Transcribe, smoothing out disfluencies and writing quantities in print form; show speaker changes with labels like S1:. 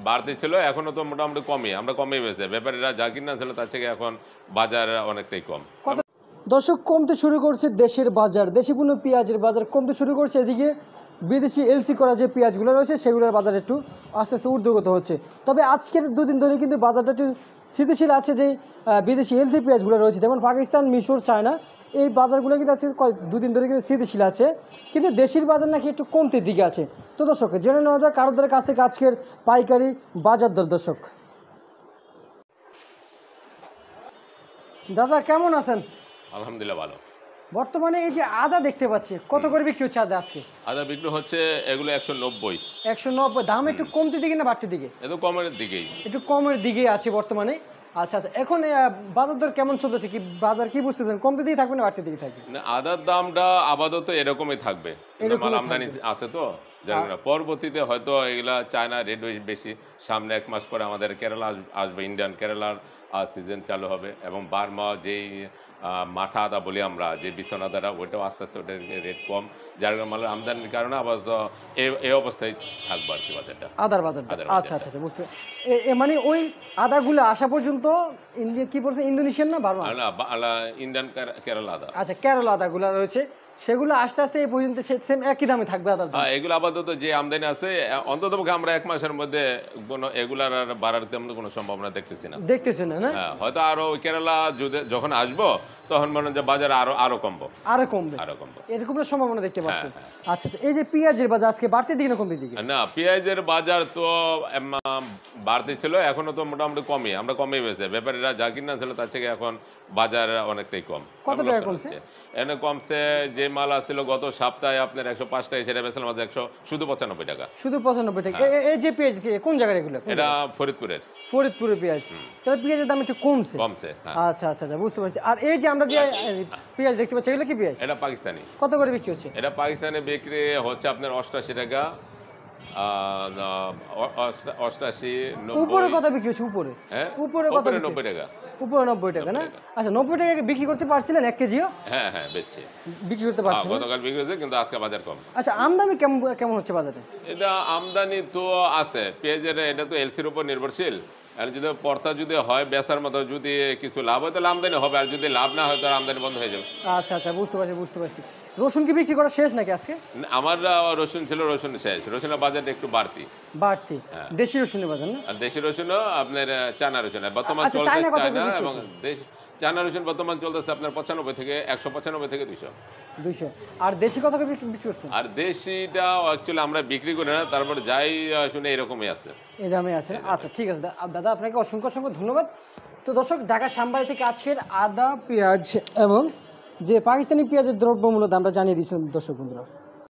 S1: বাড়তি ছিল, এখনো তো মোটামুটি কমই, আমরা কমই বেচে ব্যাপারীরা যা কিনা ছিল তার থেকে এখন বাজার অনেকটাই কম।
S2: দর্শক, কমতে শুরু করছে দেশের বাজার, দেশি পণ্য পেঁয়াজের বাজার কমতে শুরু করছে। এদিকে বিদেশি এলসি করা যে পেঁয়াজগুলো রয়েছে সেগুলোর বাজার একটু আস্তে আস্তে ঊর্ধ্বগত হচ্ছে। তবে আজকের দুদিন ধরে কিন্তু বাজারটা একটু স্থিতিশীল আছে। যে বিদেশি এলসি পেঁয়াজগুলো রয়েছে যেমন পাকিস্তান, মিশর, চায়না, এই বাজারগুলো কিন্তু আজকে দুদিন ধরে কিন্তু স্থিতিশীল আছে, কিন্তু দেশের বাজার নাকি একটু কমতির দিকে আছে। তো দর্শক, জেনে নেওয়া যাক কারোদের কাছ থেকে আজকের পাইকারি বাজার দর। দর্শক দাদা কেমন আছেন?
S1: আলহামদুলিল্লাহ ভালো।
S2: বর্তমানে এই যে আদা দেখতে পাচ্ছি, কত করে বিক্রি হচ্ছে আদা আজকে?
S1: আদা বিক্রি হচ্ছে এগুলো 190।
S2: 190। দাম একটু কমতির দিকে না বাড়তির দিকে?
S1: এত কমের দিকেই,
S2: একটু কমের দিকেই আছে বর্তমানে। আচ্ছা আচ্ছা, এখন বাজার দর কেমন চলতেছে? কি বাজার কি বুঝতেছেন, কমতির দিকে থাকবে না বাড়তির দিকে থাকবে?
S1: না, আদার দামটা আপাতত এরকমই থাকবে, মাল আমদানি আছে তো জানি না। পরবর্তীতে হয়তো এগুলা চায়না রেট বেশি, সামনে 1 মাস পরে আমাদের কেরালা আসবে, ইন্ডিয়ান কেরালার সিজন চালু হবে, এবং বার্মা যেই মাঠা আদা বলি আমরা, যে বিছনা আদাটা, ওইটাও আস্তে আস্তে ওটার রেট কম, যার মালের আমদানির কারণে আপাতত এই অবস্থায় থাকবে আর কি বাজারটা,
S2: আদার বাজারটা। আচ্ছা আচ্ছা আচ্ছা, বুঝতে মানে ওই আদাগুলো আসা পর্যন্ত ইন্ডিয়া কি বলছে, ইন্দোনেশিয়ান না বার্মা?
S1: ইন্ডিয়ান কেরালা আদা।
S2: আচ্ছা, কেরলা আদাগুলো রয়েছে, সেগুলো আস্তে আস্তে এই পর্যন্ত সেম একই দামে থাকবে আদার দাম?
S1: এগুলো আপাতত যে আমদানি আছে, অন্তত আমরা 1 মাসের মধ্যে কোনো এগুলার আর বাড়ার তেমন কোনো সম্ভাবনা দেখতেছি না।
S2: দেখতেছেন না?
S1: হ্যাঁ, হয়তো আরো কেরালা যখন আসবো তখন মনে হয় যে বাজার আরো কমবো,
S2: আরো কমবে, এরকম সম্ভাবনা দেখতে পাচ্ছেন? আচ্ছা আচ্ছা, এই যে পেঁয়াজের বাজার আজকে বাড়তির দিকে না কমতির দিকে?
S1: না, পেঁয়াজের বাজার তো বাড়তি ছিল, এখনো তো মোটামুটি কমই, আমরা কমই বেচে ব্যাপারীরা যা কিনা ছিল তার থেকে এখন বাজার অনেকটাই কম।
S2: কত টাকা কমছে?
S1: এনে কমছে, যে মাল আসছিল গত সপ্তাহে আপনার 105 টাকা, সেটা বেচলাম আজ শুধু 95 টাকা।
S2: শুধু 95 টাকা? এই যে পেঁয়াজ কোন জায়গার এগুলো?
S1: এটা ফরিদপুরের।
S2: ফরিদপুরের পেঁয়াজ, তাহলে পেঁয়াজের দাম একটু কমছে? আচ্ছা আচ্ছা আচ্ছা, বুঝতে পারছি। আর এই যে আমরা যে পেঁয়াজ দেখতে পাচ্ছি, এগুলো কি পেঁয়াজ?
S1: এটা পাকিস্তানি।
S2: কত করে বিক্রি হচ্ছে?
S1: এটা পাকিস্তানে বিক্রি হচ্ছে আপনার 88 টাকা, 88, 90।
S2: উপরে কত বিক্রি হচ্ছে? উপরে?
S1: হ্যাঁ,
S2: উপরে কত?
S1: 90 টাকা।
S2: উপরে 90 টাকা না? আচ্ছা, 90 টাকা বিক্রি করতে পারছিলেন 1 কেজিও?
S1: হ্যাঁ হ্যাঁ, বেচছি,
S2: বিক্রি করতে পারছেন?
S1: গতকাল বিক্রি হয়েছে, কিন্তু আজকে বাজার কম।
S2: আচ্ছা, আমদানি কেমন হচ্ছে বাজারে?
S1: এটা আমদানি তো আছে পেঁয়াজের, এটা তো এলসির উপর নির্ভরশীল। আর যদি পর্তা যদি হয় বেচার মতো, যদি কিছু লাভ হয় তাহলে আমদানি হবে, আর যদি লাভ না হয় তাহলে আমদানি বন্ধ হয়ে যাবে।
S2: আচ্ছা আচ্ছা, বুঝতে পারছি। রসুন কি বিক্রি করা শেষ নাকি আজকে?
S1: আমার রসুন ছিল, রসুন শেষ। রসুনের বাজারটা একটু বাড়তি।
S2: দেশি রসুনের বাজার না?
S1: আর দেশি রসুনও আপনার চায়না রসুন বর্তমান চলছে, চায়না এবং চায়না রসুন বর্তমান চলতেছে আপনার 95 থেকে 195 থেকে 200।
S2: আর দেশি কত করে বিক্রি করছেন?
S1: আর দেশিটা অ্যাকচুয়ালি আমরা বিক্রি করি না, তারপর যাই শুনে এরকমই আছে, এই দামে আছে।
S2: আচ্ছা, ঠিক আছে দাদা, আপনাকে অসংখ্য ধন্যবাদ। তো দর্শক, ঢাকা শ্যামবাড়ি থেকে আজকের আদা, পেঁয়াজ এবং যে পাকিস্তানি পেঁয়াজের দ্রব্যমূল্য দামটা জানিয়ে দিয়েছিলেন দর্শক বন্ধুরা।